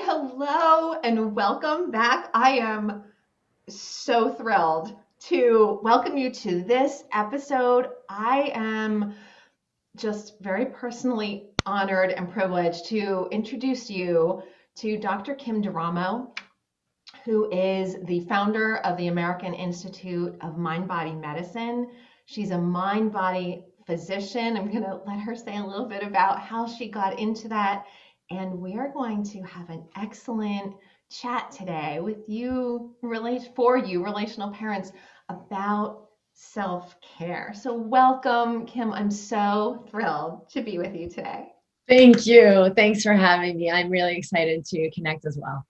hello, and welcome back. I am so thrilled to welcome you to this episode. I am just very personally honored and privileged to introduce you to Dr. Kim Duramo, who is the founder of the American Institute of Mind-Body Medicine. She's a mind-body physician. I'm going to let her say a little bit about how she got into that. And we are going to have an excellent chat today with you, for you, relational parents, about self-care. So welcome, Kim. I'm so thrilled to be with you today. Thank you. Thanks for having me. I'm really excited to connect as well.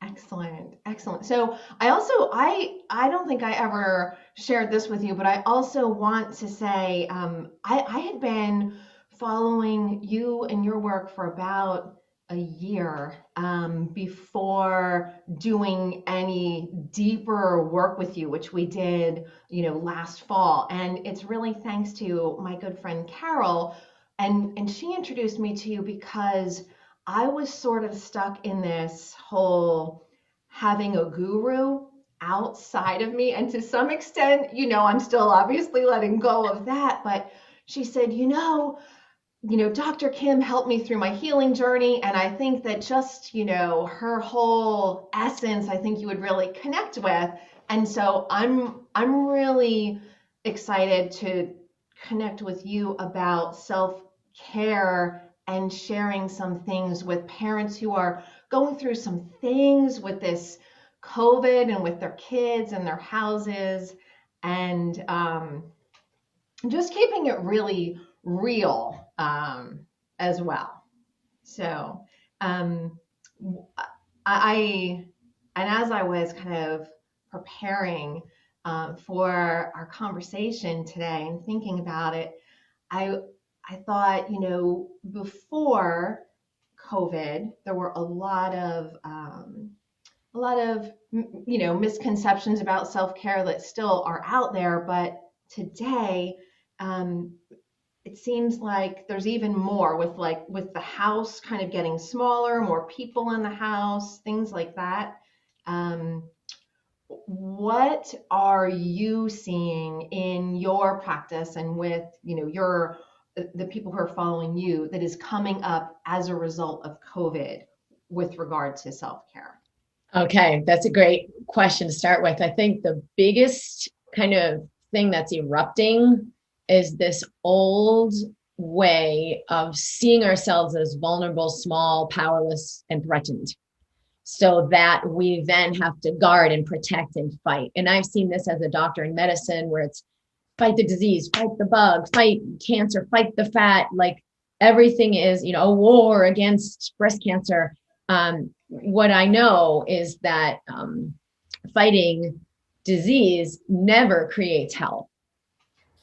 Excellent, excellent. So I don't think I ever shared this with you, but I also want to say I had been following you and your work for about a year before doing any deeper work with you, which we did, last fall. And it's really thanks to my good friend Carol, and she introduced me to you because I was sort of stuck in this whole having a guru outside of me. And to some extent, I'm still obviously letting go of that. But she said, Dr. Kim helped me through my healing journey. And I think that just, her whole essence, I think you would really connect with. And so I'm really excited to connect with you about self-care and sharing some things with parents who are going through some things with this COVID and with their kids and their houses, and just keeping it really real as well. So um, I, and as I was kind of preparing for our conversation today and thinking about it, I I thought, before COVID, there were a lot of misconceptions about self-care that still are out there. But today, um, it seems like there's even more with the house kind of getting smaller, more people in the house, things like that. Um, what are you seeing in your practice and with, your the people who are following you that is coming up as a result of COVID with regard to self-care? Okay, that's a great question to start with. I think the biggest kind of thing that's erupting is this old way of seeing ourselves as vulnerable, small, powerless, and threatened, so that we then have to guard and protect and fight. And I've seen this as a doctor in medicine where it's fight the disease, fight the bug, fight cancer, fight the fat. Like everything is, a war against breast cancer. What I know is that fighting disease never creates health.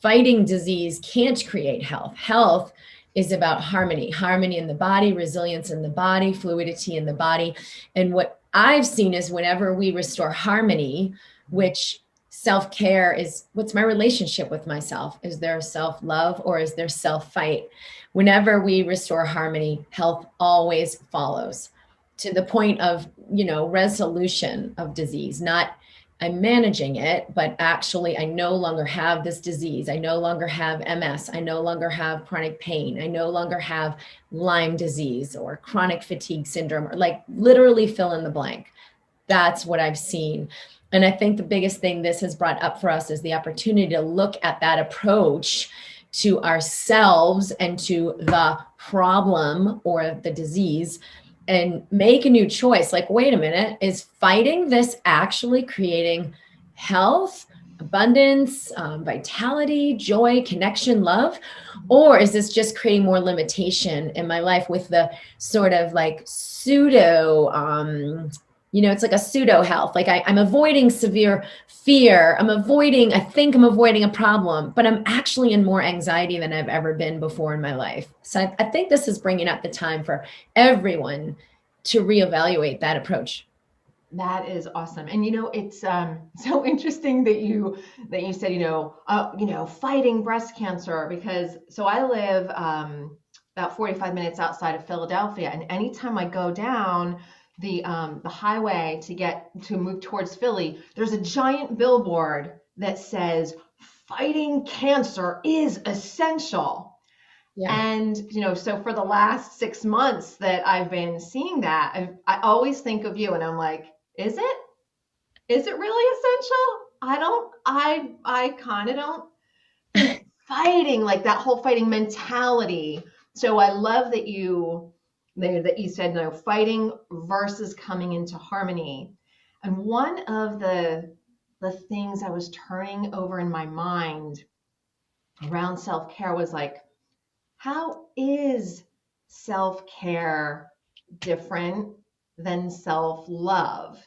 Fighting disease can't create health. Health is about harmony in the body, resilience in the body, fluidity in the body. And what I've seen is whenever we restore harmony, which self-care is, what's my relationship with myself? Is there self-love or is there self-fight? Whenever we restore harmony, health always follows, to the point of, resolution of disease. Not I'm managing it, but actually I no longer have this disease. I no longer have MS. I no longer have chronic pain. I no longer have Lyme disease or chronic fatigue syndrome, or like literally fill in the blank. That's what I've seen. And I think the biggest thing this has brought up for us is the opportunity to look at that approach to ourselves and to the problem or the disease and make a new choice. Like, wait a minute, is fighting this actually creating health, abundance, vitality, joy, connection, love? Or is this just creating more limitation in my life with the sort of like pseudo, it's like a pseudo health. Like I'm avoiding severe fear. I think I'm avoiding a problem, but I'm actually in more anxiety than I've ever been before in my life. So I think this is bringing up the time for everyone to reevaluate that approach. That is awesome. And it's so interesting that you said, fighting breast cancer, because so I live about 45 minutes outside of Philadelphia, and anytime I go down the highway to move towards Philly, there's a giant billboard that says fighting cancer is essential. Yeah. And so for the last 6 months that I've been seeing that, I always think of you, and I'm like, is it? Is it really essential? I kind of don't think fighting, like that whole fighting mentality. So I love that you said no, fighting versus coming into harmony. And one of the things I was turning over in my mind around self-care was like, how is self-care different than self-love?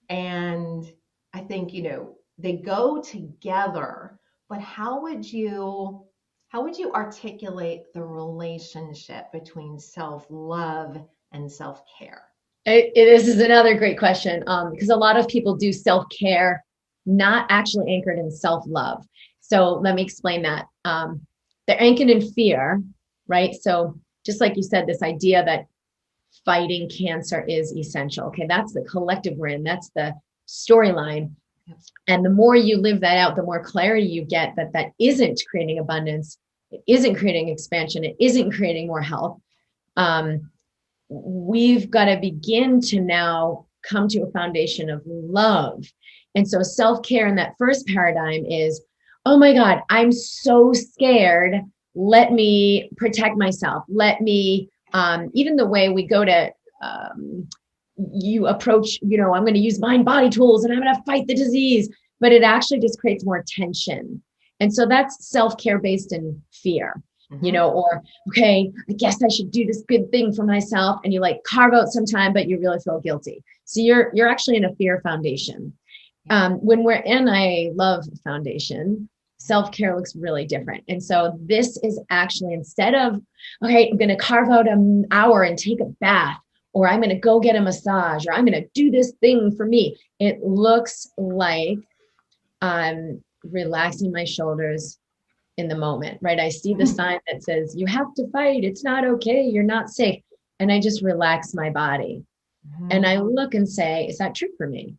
And I think, they go together, but how would you articulate the relationship between self-love and self-care? This is another great question, because a lot of people do self-care not actually anchored in self-love. So let me explain that. They're anchored in fear, right? So just like you said, this idea that fighting cancer is essential. Okay, that's the collective we're in. That's the storyline. Yep. And the more you live that out, the more clarity you get that that isn't creating abundance, it isn't creating expansion, it isn't creating more health. Um, we've got to begin to now come to a foundation of love. And so self-care in that first paradigm is, oh my God, I'm so scared. Let me protect myself. Let me, even the way we go to, you approach, I'm going to use mind body tools and I'm going to fight the disease, but it actually just creates more tension. And so that's self-care based in fear. Or, okay, I guess I should do this good thing for myself. And you like carve out some time, but you really feel guilty. So you're actually in a fear foundation. When we're in a love foundation, self-care looks really different. And so this is actually, instead of, okay, I'm going to carve out an hour and take a bath, or I'm going to go get a massage, or I'm going to do this thing for me. It looks like I'm relaxing my shoulders in the moment, right? I see the sign that says, you have to fight. It's not okay. You're not safe. And I just relax my body. And I look and say, is that true for me?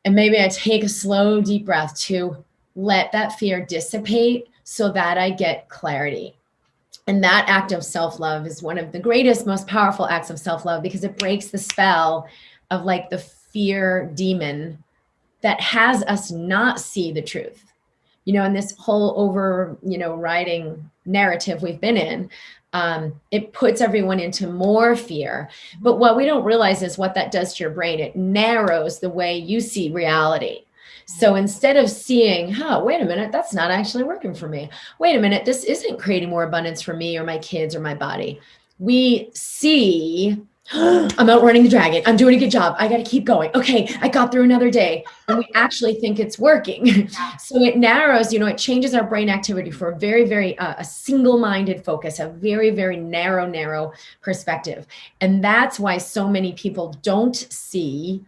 And maybe I take a slow, deep breath to let that fear dissipate so that I get clarity. And that act of self-love is one of the greatest, most powerful acts of self-love, because it breaks the spell of like the fear demon that has us not see the truth. And this whole riding narrative we've been in, it puts everyone into more fear. But what we don't realize is what that does to your brain. It narrows the way you see reality. So instead of seeing, wait a minute, that's not actually working for me. Wait a minute, this isn't creating more abundance for me or my kids or my body. We see, I'm outrunning the dragon. I'm doing a good job. I got to keep going. Okay, I got through another day. And we actually think it's working. So it narrows, it changes our brain activity for a very, very, a single-minded focus, a very, very narrow perspective. And that's why so many people don't see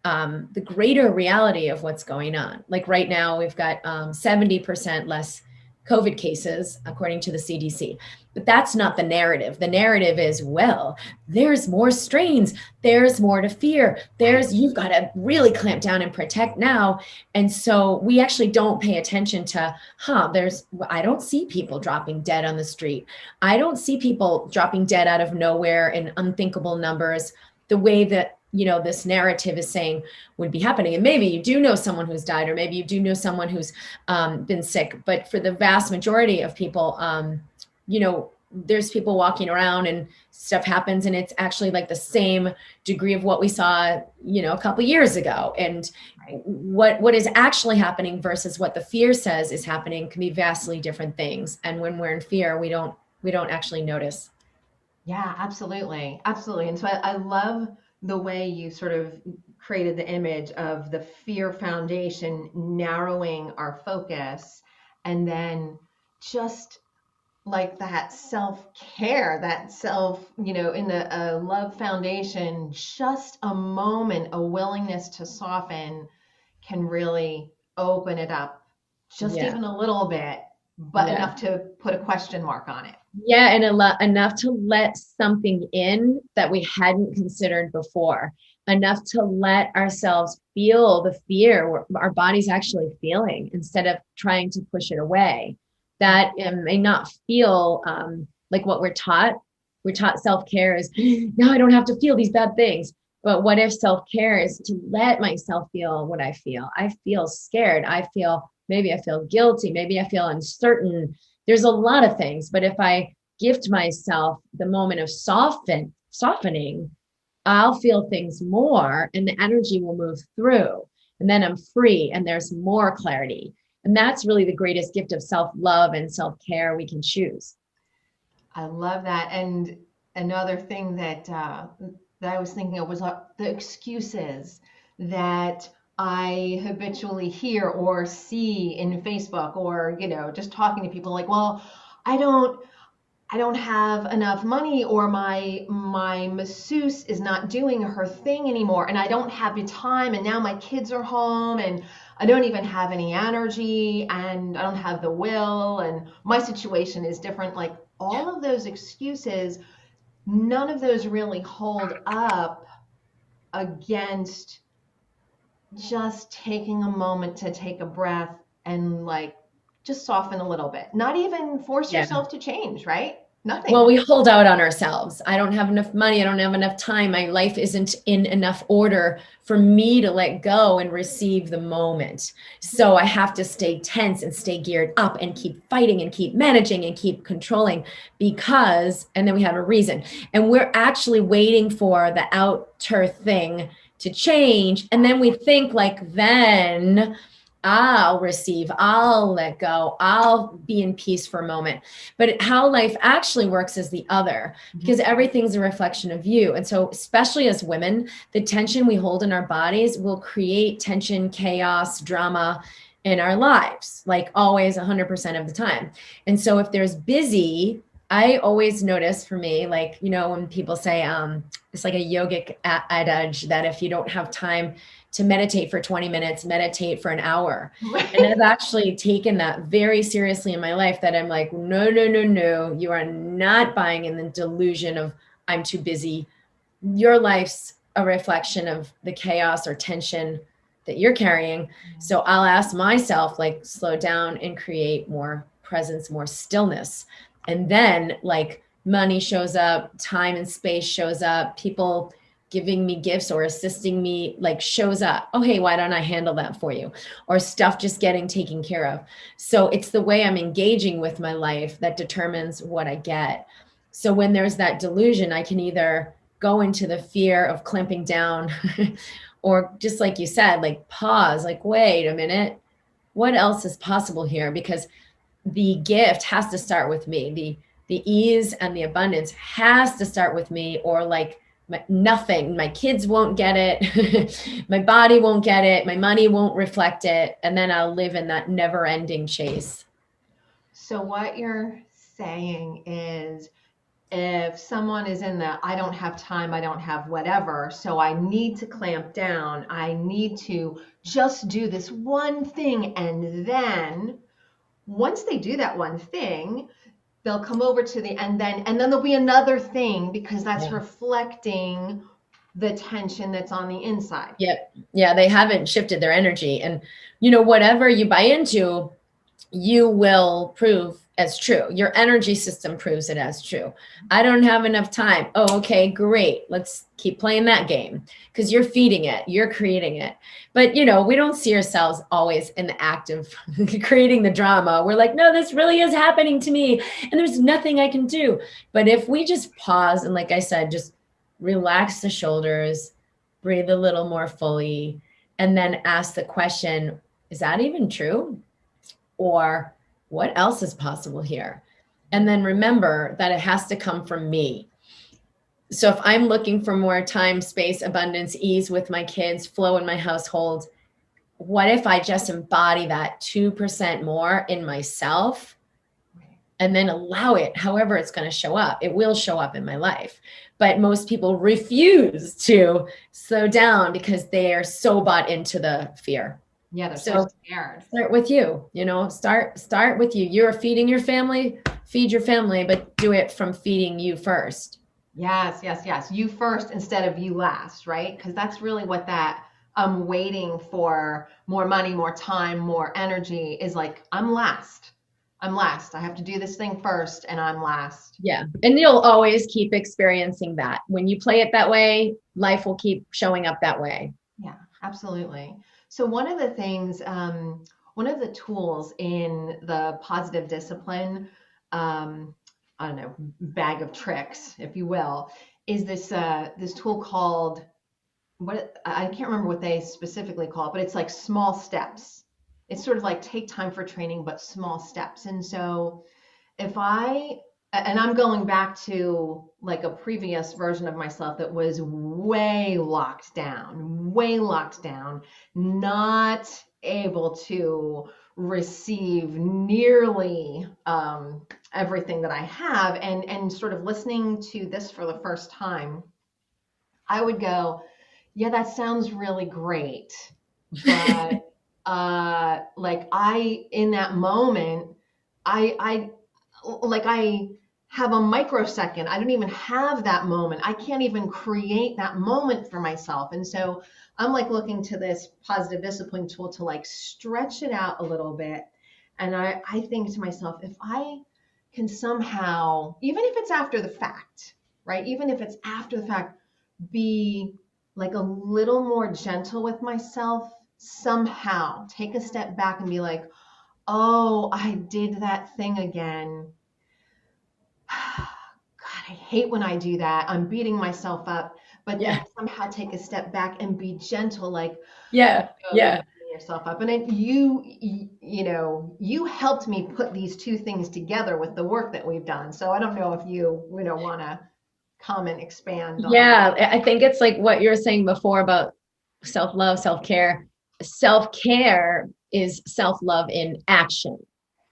the greater reality of what's going on. Like right now, we've got 70% less COVID cases, according to the CDC. But that's not the narrative. The narrative is, well, there's more strains. There's more to fear. You've got to really clamp down and protect now. And so we actually don't pay attention to, I don't see people dropping dead on the street. I don't see people dropping dead out of nowhere in unthinkable numbers, the way that this narrative is saying would be happening. And maybe you do know someone who's died, or maybe you do know someone who's been sick. But for the vast majority of people, there's people walking around and stuff happens, and it's actually like the same degree of what we saw, a couple of years ago. And what is actually happening versus what the fear says is happening can be vastly different things. And when we're in fear, we don't actually notice. Yeah, absolutely. Absolutely. And so I love the way you sort of created the image of the fear foundation narrowing our focus, and then just like that self-care, that in the love foundation, just a moment, a willingness to soften can really open it up just even a little bit. but Yeah. enough to put a question mark on it. Yeah, and enough to let something in that we hadn't considered before. Enough to let ourselves feel the fear our body's actually feeling instead of trying to push it away. That may not feel like what we're taught. We're taught self-care is, no, I don't have to feel these bad things. But what if self-care is to let myself feel what I feel? I feel scared. Maybe I feel guilty. Maybe I feel uncertain. There's a lot of things, but if I gift myself the moment of softening, I'll feel things more and the energy will move through. And then I'm free and there's more clarity. And that's really the greatest gift of self-love and self-care we can choose. I love that. And another thing that I was thinking of was the excuses that I habitually hear or see in Facebook, or just talking to people like, well, I don't I don't have enough money, or my masseuse is not doing her thing anymore, and I don't have the time, and now my kids are home, and I don't even have any energy, and I don't have the will, and my situation is different. Like all of those excuses, none of those really hold up against just taking a moment to take a breath and like just soften a little bit. Not even force Yeah. yourself to change, right? Well, Nothing. we hold out on ourselves. I don't have enough money. I don't have enough time. My life isn't in enough order for me to let go and receive the moment. So I have to stay tense and stay geared up and keep fighting and keep managing and keep controlling and then we have a reason. And we're actually waiting for the outer thing to change. And then we think like, then I'll receive, I'll let go, I'll be in peace for a moment. But how life actually works is the other, because everything's a reflection of you. And so, especially as women, the tension we hold in our bodies will create tension, chaos, drama in our lives, like always 100% of the time. And so, if there's busy, I always notice for me, like, when people say, it's like a yogic adage that if you don't have time to meditate for 20 minutes, meditate for an hour. And I've actually taken that very seriously in my life, that I'm like, no, no, no, no, you are not buying in the delusion of I'm too busy. Your life's a reflection of the chaos or tension that you're carrying. So I'll ask myself, like, slow down and create more presence, more stillness. And then like money shows up, time and space shows up, people giving me gifts or assisting me like shows up. Oh, hey, why don't I handle that for you? Or stuff just getting taken care of. So it's the way I'm engaging with my life that determines what I get. So when there's that delusion, I can either go into the fear of clamping down or just like you said, like pause, like, wait a minute, what else is possible here? Because the gift has to start with me. The ease and the abundance has to start with me, or like nothing. My kids won't get it. My body won't get it. My money won't reflect it. And then I'll live in that never ending chase. So what you're saying is, if someone is in the I don't have time, I don't have whatever, so I need to clamp down, I need to just do this one thing, and then once they do that one thing, they'll come over to the and then there'll be another thing, because that's Yeah. reflecting the tension that's on the inside. Yep. Yeah. They haven't shifted their energy. And, whatever you buy into, you will prove as true. Your energy system proves it as true. I don't have enough time. Oh, okay, great. Let's keep playing that game, because you're feeding it, you're creating it. But, we don't see ourselves always in the act of creating the drama. We're like, no, this really is happening to me and there's nothing I can do. But if we just pause and, like I said, just relax the shoulders, breathe a little more fully, and then ask the question, is that even true? Or what else is possible here? And then remember that it has to come from me. So if I'm looking for more time, space, abundance, ease with my kids, flow in my household, what if I just embody that 2% more in myself and then allow it, however it's going to show up? It will show up in my life. But most people refuse to slow down because they are so bought into the fear. Yeah, they're so So scared. start with you, start with you. You're feeding your family, feed your family, but do it from feeding you first. Yes, yes, yes. You first instead of you last, right? Because that's really what that I'm waiting for more money, more time, more energy is like, I'm last. I'm last. I have to do this thing first and I'm last. Yeah. And you'll always keep experiencing that. When you play it that way, life will keep showing up that way. Yeah, absolutely. So one of the tools in the positive discipline, um, I don't know, bag of tricks, if you will, is this tool called I can't remember what they specifically call it, but it's like small steps. It's sort of like take time for training, but small steps. And so if I, and I'm going back to like a previous version of myself that was way locked down, not able to receive nearly everything that I have, and sort of listening to this for the first time, I would go, yeah, that sounds really great, but like in that moment, I like I have a microsecond. I don't even have that moment. I can't even create that moment for myself. And so I'm like looking to this positive discipline tool to like stretch it out a little bit. And I think to myself, if I can somehow, even if it's after the fact, right? Even if it's after the fact, be like a little more gentle with myself, somehow take a step back and be like, oh, I did that thing again. God, I hate when I do that. I'm beating myself up, but then Yeah. somehow take a step back and be gentle, like, Yeah. oh, you're Yeah. beating yourself up. And then you helped me put these two things together with the work that we've done. So I don't know if you want to comment, expand on. Yeah. I think it's like what you were saying before about self-love, self-care. Self-care is self-love in action.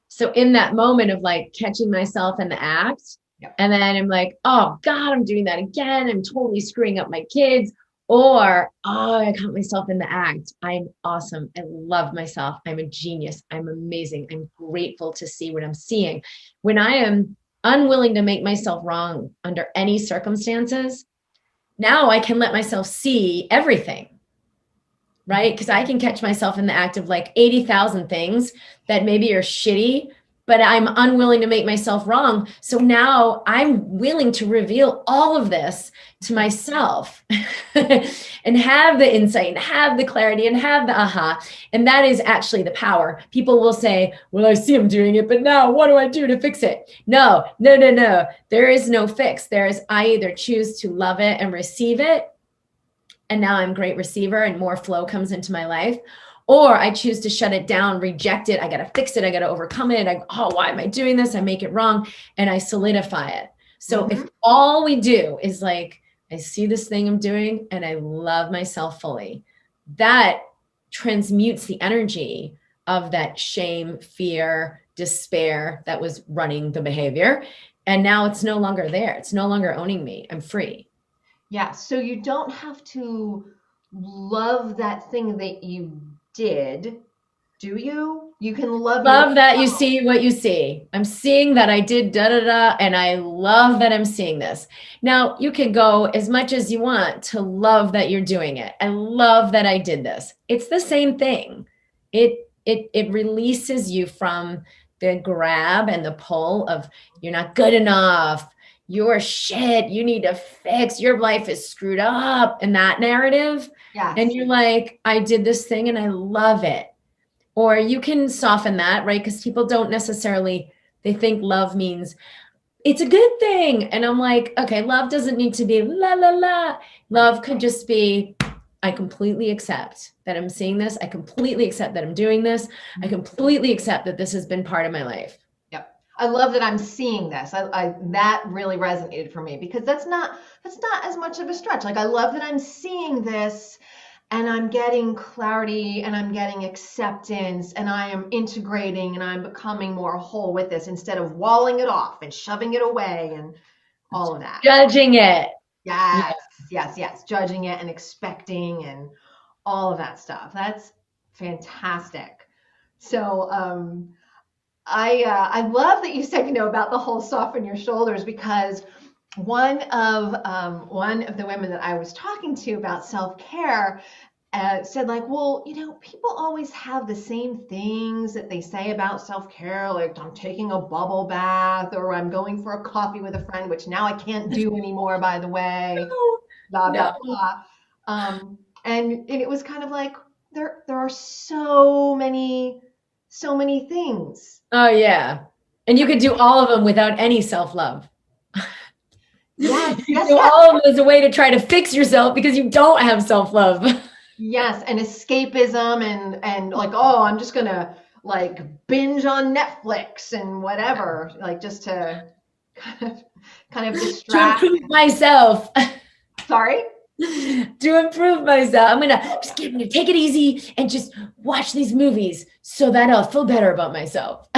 So in that moment of like catching myself in the act, Yep. and then I'm like, oh God, I'm doing that again. I'm totally screwing up my kids. Or, oh, I caught myself in the act. I'm awesome. I love myself. I'm a genius. I'm amazing. I'm grateful to see what I'm seeing. When I am unwilling to make myself wrong under any circumstances, now I can let myself see everything, right? Because I can catch myself in the act of like 80,000 things that maybe are shitty, but I'm unwilling to make myself wrong. So now I'm willing to reveal all of this to myself and have the insight and have the clarity and have the aha. And that is actually the power. People will say, well, I see him doing it, but now what do I do to fix it? No, no, no, no. There is no fix. I either choose to love it and receive it, and now I'm a great receiver and more flow comes into my life. Or I choose to shut it down, reject it. I got to fix it. I got to overcome it. Why am I doing this? I make it wrong and I solidify it. So if Mm-hmm. all we do is like, I see this thing I'm doing and I love myself fully, that transmutes the energy of that shame, fear, despair that was running the behavior. And now it's no longer there. It's no longer owning me. I'm free. Yeah, so you don't have to love that thing that you did, do you? You can love Love that you yourself. see what you see. I'm seeing that I did da da da, and I love that I'm seeing this. Now, you can go as much as you want to love that you're doing it. I love that I did this. It's the same thing. It releases you from the grab and the pull of you're not good enough. You're shit. You need to fix. Your life is screwed up, and that narrative. And Yes. you're like, I did this thing and I love it. Or you can soften that, right? Because people don't necessarily, they think love means it's a good thing. And I'm like, okay, love doesn't need to be la la la. Right. Love could just be, I completely accept that I'm seeing this. I completely accept that I'm doing this. I Mhm. completely accept that this has been part of my life. Yep. I love that I'm seeing this. That really resonated for me because that's not as much of a stretch. Like I love that I'm seeing this and I'm getting clarity and I'm getting acceptance and I am integrating and I'm becoming more whole with this instead of walling it off and shoving it away and all of that. Judging it. Yeah. Yes, yes, yes. Judging it and expecting and all of that stuff. That's Fantastic. So I love that you said, about the whole soften your shoulders, because one of the women that I was talking to about self-care said, like, well, people always have the same things that they say about self-care, like I'm taking a bubble bath or I'm going for a coffee with a friend, which now I can't do anymore, by the way, blah No. blah blah. And it was kind of like there are so many things. Oh yeah. And you could do all of them without any self-love. Yes, You yes, do yes. all of them as a way to try to fix yourself because you don't have self-love. Yes, and escapism and like, oh, I'm just gonna like binge on Netflix and whatever, like just to kind of kind of To distract. improve myself. Sorry? To improve myself. I'm gonna take it easy and just watch these movies so that I'll feel better about myself.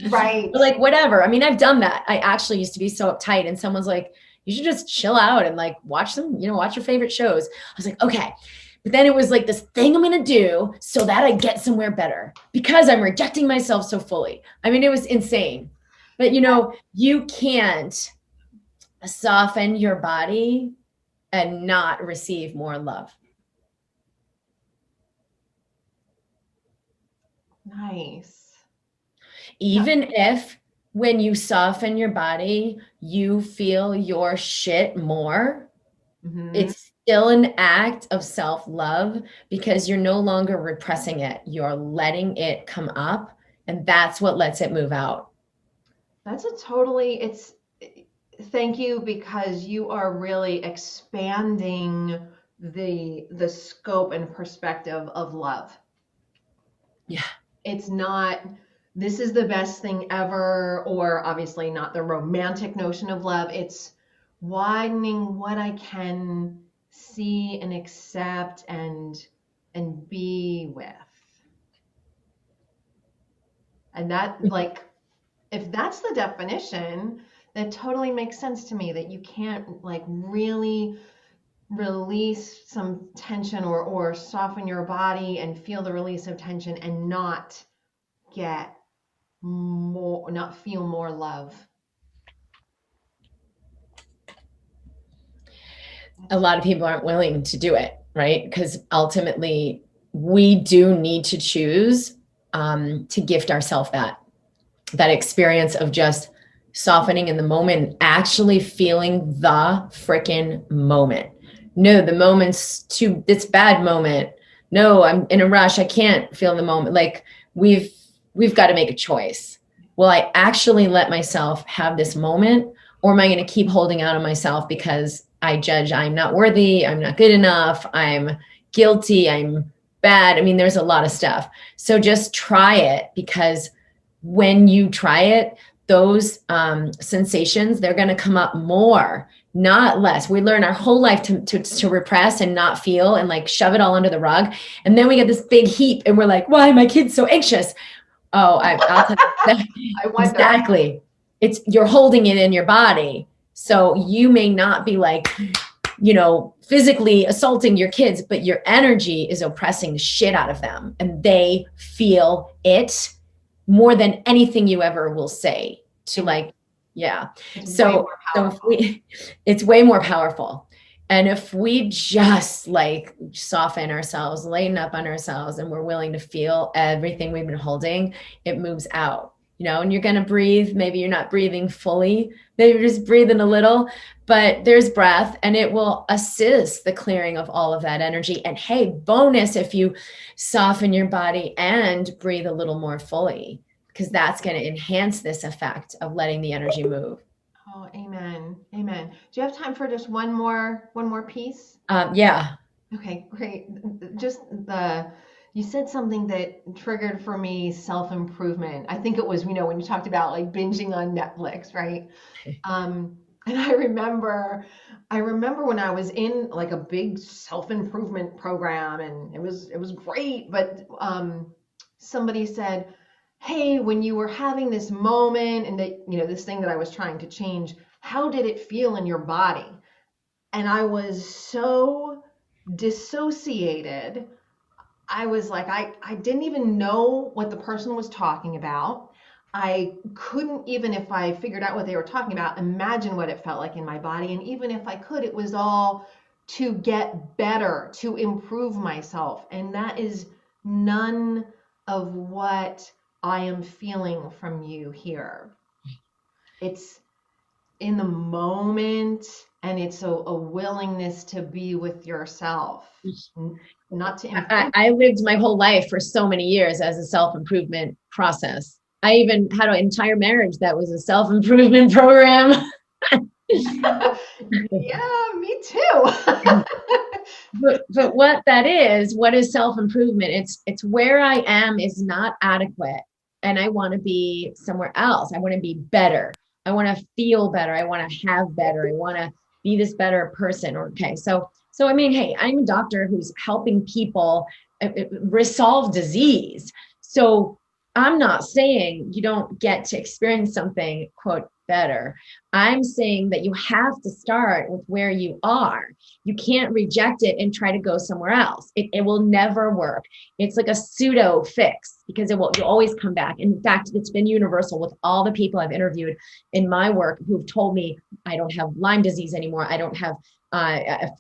Right. Like whatever. I mean, I've done that. I actually used to be so uptight, and someone's like, you should just chill out and like watch some, watch your favorite shows. I was like, okay. But then it was like this thing I'm going to do so that I get somewhere better because I'm rejecting myself so fully. I mean, it was insane. But you can't soften your body and not receive more love. Nice. Even if when you soften your body, you feel your shit more, Hmm. it's still an act of self-love because you're no longer repressing it. You're letting it come up, and that's what lets it move out. That's a totally, it's, thank you, because you are really expanding the scope and perspective of love. Yeah. It's not, this is the best thing ever, or obviously not the romantic notion of love. It's widening what I can see and accept and be with. And that, like, if that's the definition, that totally makes sense to me, that you can't like really release some tension or soften your body and feel the release of tension and get not feel more love. A That's lot of people aren't willing to do it, right? Because ultimately, we do need to choose to gift ourselves that experience of just softening in the moment, actually feeling the freaking moment. No, the moment's too, it's bad moment. No, I'm in a rush. I can't feel the moment. Like we've got to make a choice. Will I actually let myself have this moment, or am I going to keep holding out on myself because I judge I'm not worthy, I'm not good enough, I'm guilty, I'm bad. I mean, there's a lot of stuff. So just try it, because when you try it, those sensations, they're going to come up more, not less. We learn our whole life to repress and not feel and like shove it all under the rug. And then we get this big heap and we're like, why are my kids so anxious? Oh, I'll tell you. I wonder. Exactly. You're holding it in your body. So you may not be like, physically assaulting your kids, but your energy is oppressing the shit out of them, and they feel it more than anything you ever will say to like, yeah. It's way So, more so if powerful. it's way more powerful. And if we just like soften ourselves, lighten up on ourselves, and we're willing to feel everything we've been holding, it moves out, and you're going to breathe. Maybe you're not breathing fully. Maybe you're just breathing a little, but there's breath, and it will assist the clearing of all of that energy. And hey, bonus if you soften your body and breathe a little more fully, because that's going to enhance this effect of letting the energy move. Oh, amen. Amen. Do you have time for just one more piece? Yeah. Okay, great. Just you said something that triggered for me self-improvement. I think it was, when you talked about like binging on Netflix, right? And I remember when I was in like a big self-improvement program, and it was great, but somebody said, "Hey, when you were having this moment and that, this thing that I was trying to change, how did it feel in your body?" And I was so dissociated. I was like, I didn't even know what the person was talking about. I couldn't, even if I figured out what they were talking about, imagine what it felt like in my body. And even if I could, it was all to get better, to improve myself. And that is none of what I am feeling from you here. It's in the moment, and it's a willingness to be with yourself, not to improve. I lived my whole life for so many years as a self-improvement process. I even had an entire marriage that was a self-improvement program. Yeah, me too. But what is self-improvement? It's where I am is not adequate and I want to be somewhere else. I want to be better. I want to feel better. I want to have better. I want to be this better person. Okay. So I mean, hey, I'm a doctor who's helping people resolve disease. So I'm not saying you don't get to experience something, quote, better. I'm saying that you have to start with where you are. You can't reject it and try to go somewhere else. It will never work. It's like a pseudo fix because you'll always come back. In fact, it's been universal with all the people I've interviewed in my work who've told me I don't have Lyme disease anymore. I don't have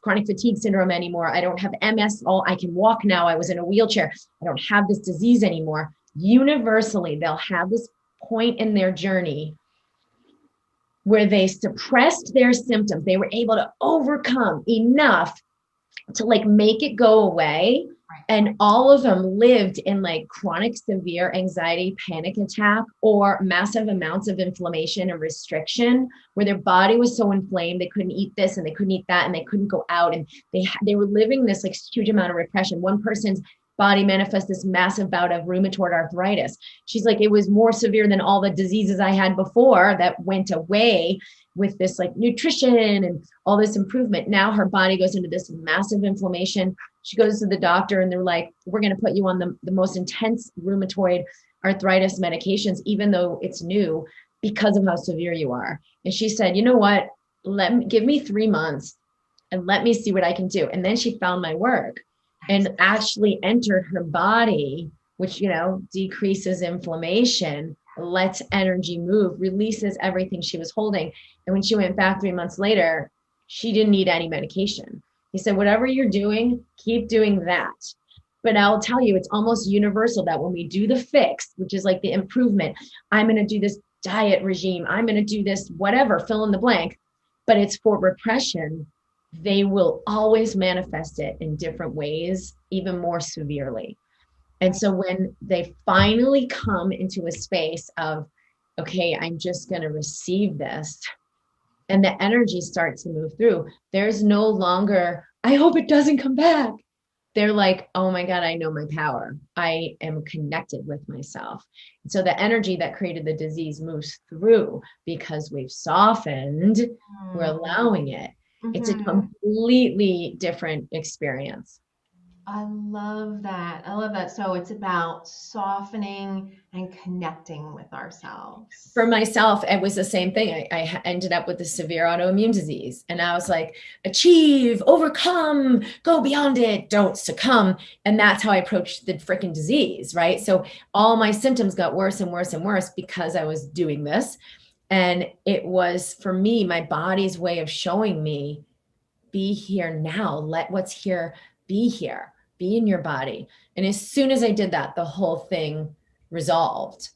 chronic fatigue syndrome anymore. I don't have MS. Oh, I can walk now. I was in a wheelchair. I don't have this disease anymore. Universally, they'll have this point in their journey where they suppressed their symptoms. They were able to overcome enough to like make it go away. And all of them lived in like chronic severe anxiety, panic attack, or massive amounts of inflammation and restriction, where their body was so inflamed they couldn't eat this and they couldn't eat that and they couldn't go out, and they were living this like huge amount of repression. One person's body manifests this massive bout of rheumatoid arthritis. She's like, it was more severe than all the diseases I had before that went away with this like nutrition and all this improvement. Now her body goes into this massive inflammation. She goes to the doctor and they're like, we're going to put you on the most intense rheumatoid arthritis medications, even though it's new, because of how severe you are. And she said, you know what, give me 3 months and let me see what I can do. And then she found my work and actually entered her body, which, decreases inflammation, lets energy move, releases everything she was holding. And when she went back 3 months later, she didn't need any medication. He said, whatever you're doing, keep doing that. But I'll tell you, it's almost universal that when we do the fix, which is like the improvement, I'm going to do this diet regime, I'm going to do this, whatever, fill in the blank, but it's for repression. They will always manifest it in different ways, even more severely. And so when they finally come into a space of, okay, I'm just going to receive this, and the energy starts to move through, there's no longer, I hope it doesn't come back. They're like, oh my God, I know my power. I am connected with myself. And so the energy that created the disease moves through because we've softened, we're allowing it. It's a completely different experience. I love that. I love that. So it's about softening and connecting with ourselves. For myself, it was the same thing. I ended up with a severe autoimmune disease. And I was like, achieve, overcome, go beyond it, don't succumb. And that's how I approached the freaking disease, right? So all my symptoms got worse and worse and worse because I was doing this. And it was, for me, my body's way of showing me, be here now. Let what's here be here. Be in your body. And as soon as I did that, the whole thing resolved.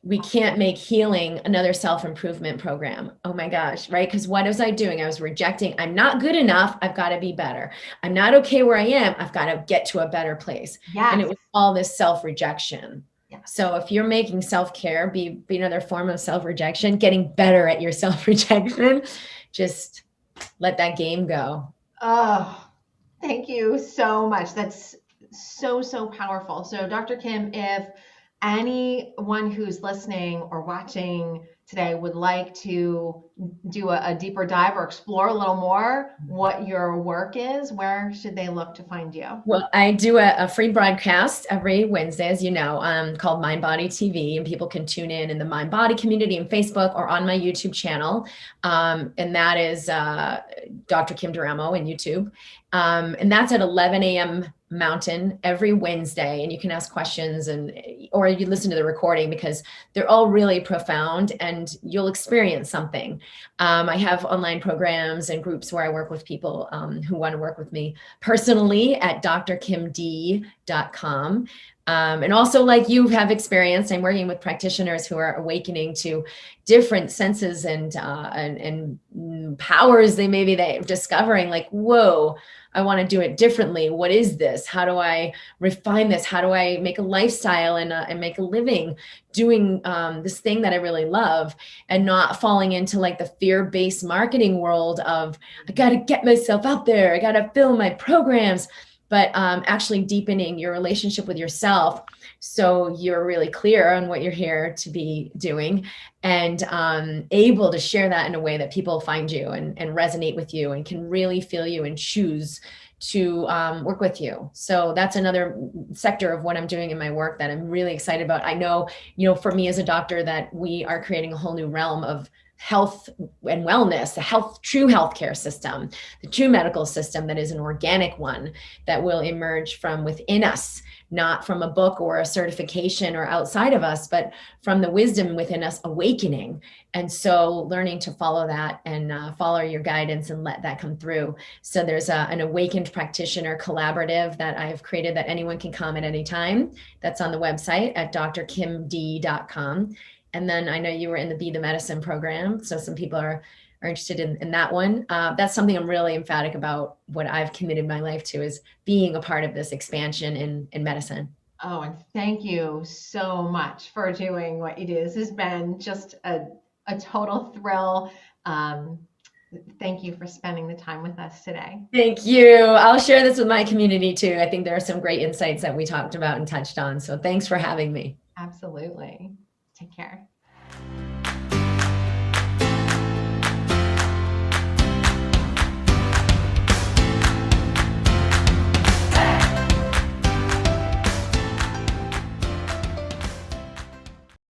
We can't make healing another self-improvement program. Oh my gosh, right? Because what was I doing? I was rejecting, I'm not good enough. I've got to be better. I'm not okay where I am. I've got to get to a better place. Yes. And it was all this self-rejection. Yes. So if you're making self-care be another form of self-rejection, getting better at your self-rejection, just let that game go. Oh, thank you so much. That's so, so powerful. So Dr. Kim, if anyone who's listening or watching today would like to do a deeper dive or explore a little more what your work is, where should they look to find you? Well, I do a free broadcast every Wednesday, as you know, called Mind Body TV, and people can tune in the Mind Body community in Facebook or on my YouTube channel. And that is Dr. Kim Duramo in YouTube. And that's at 11 a.m. Mountain every Wednesday. And you can ask questions or you listen to the recording because they're all really profound and you'll experience something. I have online programs and groups where I work with people who want to work with me personally at drkimd.com. And also, like you have experienced, I'm working with practitioners who are awakening to different senses and powers they maybe they're discovering, like, whoa, I want to do it differently. What is this? How do I refine this? How do I make a lifestyle and make a living doing this thing that I really love, and not falling into like the fear-based marketing world of, I got to get myself out there. I got to fill my programs, but actually deepening your relationship with yourself so you're really clear on what you're here to be doing, and able to share that in a way that people find you and resonate with you and can really feel you and choose to work with you. So that's another sector of what I'm doing in my work that I'm really excited about. I know, for me as a doctor, that we are creating a whole new realm of health and wellness, the true healthcare system, the true medical system that is an organic one that will emerge from within us, not from a book or a certification or outside of us, but from the wisdom within us awakening. And so learning to follow that and follow your guidance and let that come through. So there's an awakened practitioner collaborative that I've created that anyone can come at any time. That's on the website at drkimd.com. And then I know you were in the Be the Medicine program. So some people are interested in that one. That's something I'm really emphatic about. What I've committed my life to is being a part of this expansion in medicine. Oh, and thank you so much for doing what you do. This has been just a total thrill. Thank you for spending the time with us today. Thank you. I'll share this with my community too. I think there are some great insights that we talked about and touched on. So thanks for having me. Absolutely. Take care.